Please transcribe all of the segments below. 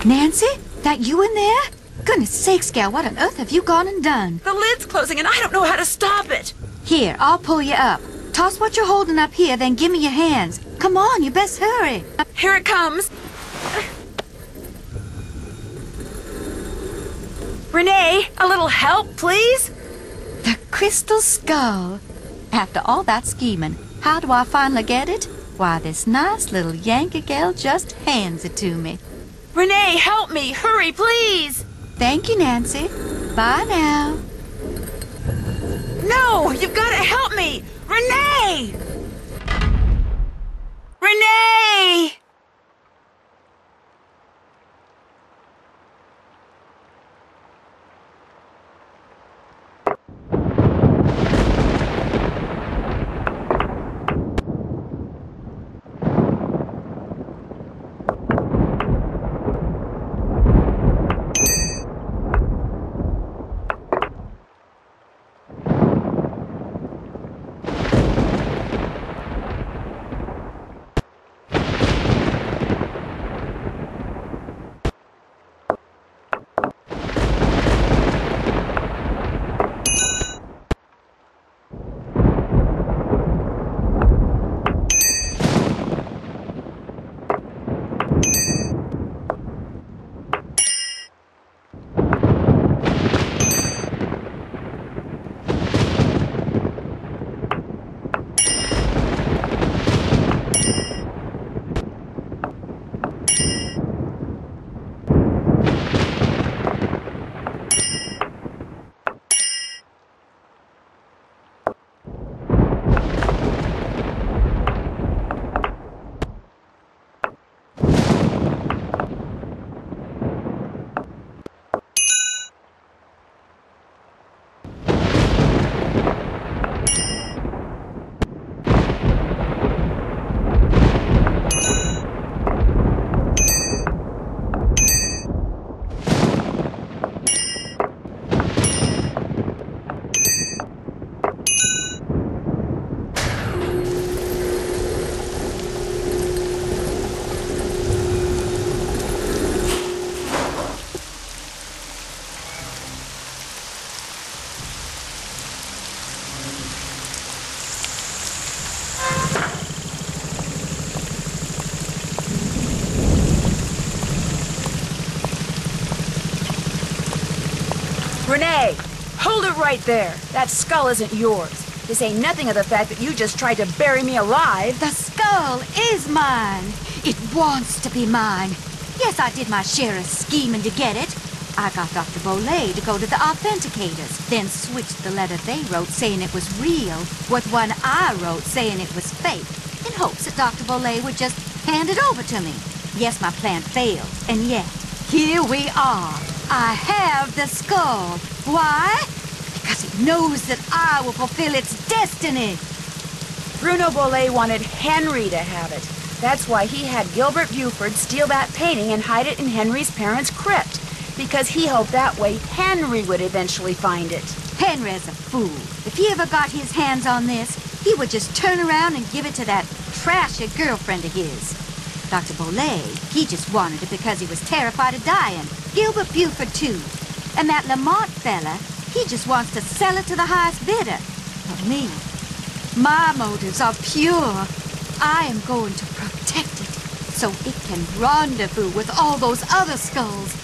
Nancy? That you in there? Goodness sakes, gal, what on earth have you gone and done? The lid's closing and I don't know how to stop it. Here, I'll pull you up. Toss what you're holding up here, then give me your hands. Come on, you best hurry. Here it comes. Renee, a little help, please? The crystal skull. After all that scheming, how do I finally get it? Why, this nice little Yankee gal just hands it to me. Renee, help me! Hurry, please! Thank you, Nancy. Bye now. No! You've got to help me! Renee! Renee! Renee, hold it right there. That skull isn't yours. This ain't nothing of the fact that you just tried to bury me alive. The skull is mine. It wants to be mine. Yes, I did my share of scheming to get it. I got Dr. Bolet to go to the authenticators, then switched the letter they wrote saying it was real with one I wrote saying it was fake, in hopes that Dr. Bolet would just hand it over to me. Yes, my plan failed, and yet, here we are. I have the skull. Why? Because it knows that I will fulfill its destiny. Bruno Bolet wanted Henry to have it. That's why he had Gilbert Buford steal that painting and hide it in Henry's parents' crypt. Because he hoped that way Henry would eventually find it. Henry's a fool. If he ever got his hands on this, he would just turn around and give it to that trashy girlfriend of his. Dr. Bolet, he just wanted it because he was terrified of dying. Gilbert Buford, too. And that Lamont fella, he just wants to sell it to the highest bidder. But me, my motives are pure. I am going to protect it so it can rendezvous with all those other skulls.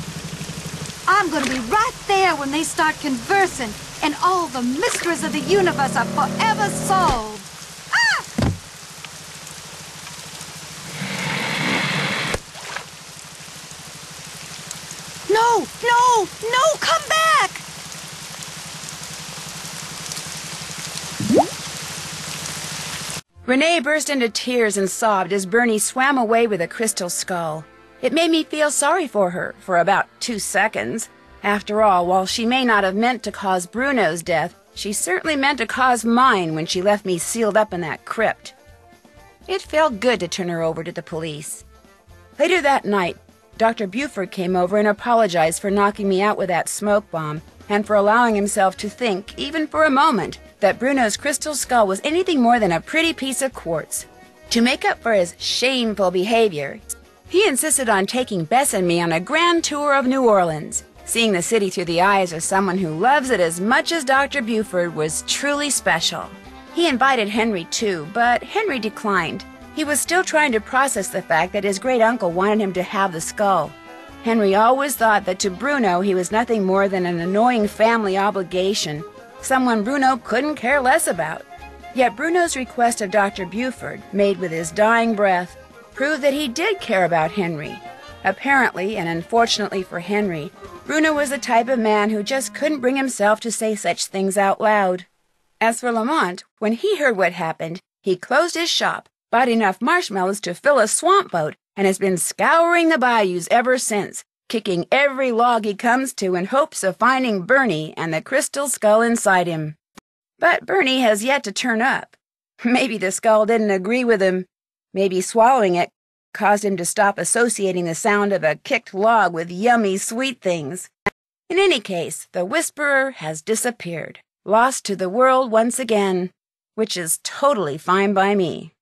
I'm going to be right there when they start conversing, and all the mysteries of the universe are forever solved. Ah! No, no, no, come back! Renee burst into tears and sobbed as Bernie swam away with a crystal skull. It made me feel sorry for her for about 2 seconds. After all, while she may not have meant to cause Bruno's death, she certainly meant to cause mine when she left me sealed up in that crypt. It felt good to turn her over to the police. Later that night, Dr. Buford came over and apologized for knocking me out with that smoke bomb and for allowing himself to think, even for a moment, that Bruno's crystal skull was anything more than a pretty piece of quartz. To make up for his shameful behavior, He insisted on taking Bess and me on a grand tour of New Orleans. Seeing the city through the eyes of someone who loves it as much as Dr. Buford was truly special. He invited Henry too, but Henry declined. He was still trying to process the fact that his great-uncle wanted him to have the skull. Henry always thought that to Bruno he was nothing more than an annoying family obligation, someone Bruno couldn't care less about. Yet Bruno's request of Dr. Buford, made with his dying breath, proved that he did care about Henry. Apparently, and unfortunately for Henry, Bruno was the type of man who just couldn't bring himself to say such things out loud. As for Lamont, when he heard what happened, he closed his shop, bought enough marshmallows to fill a swamp boat, and has been scouring the bayous ever since, kicking every log he comes to in hopes of finding Bernie and the crystal skull inside him. But Bernie has yet to turn up. Maybe the skull didn't agree with him. Maybe swallowing it caused him to stop associating the sound of a kicked log with yummy sweet things. In any case, the Whisperer has disappeared, lost to the world once again, which is totally fine by me.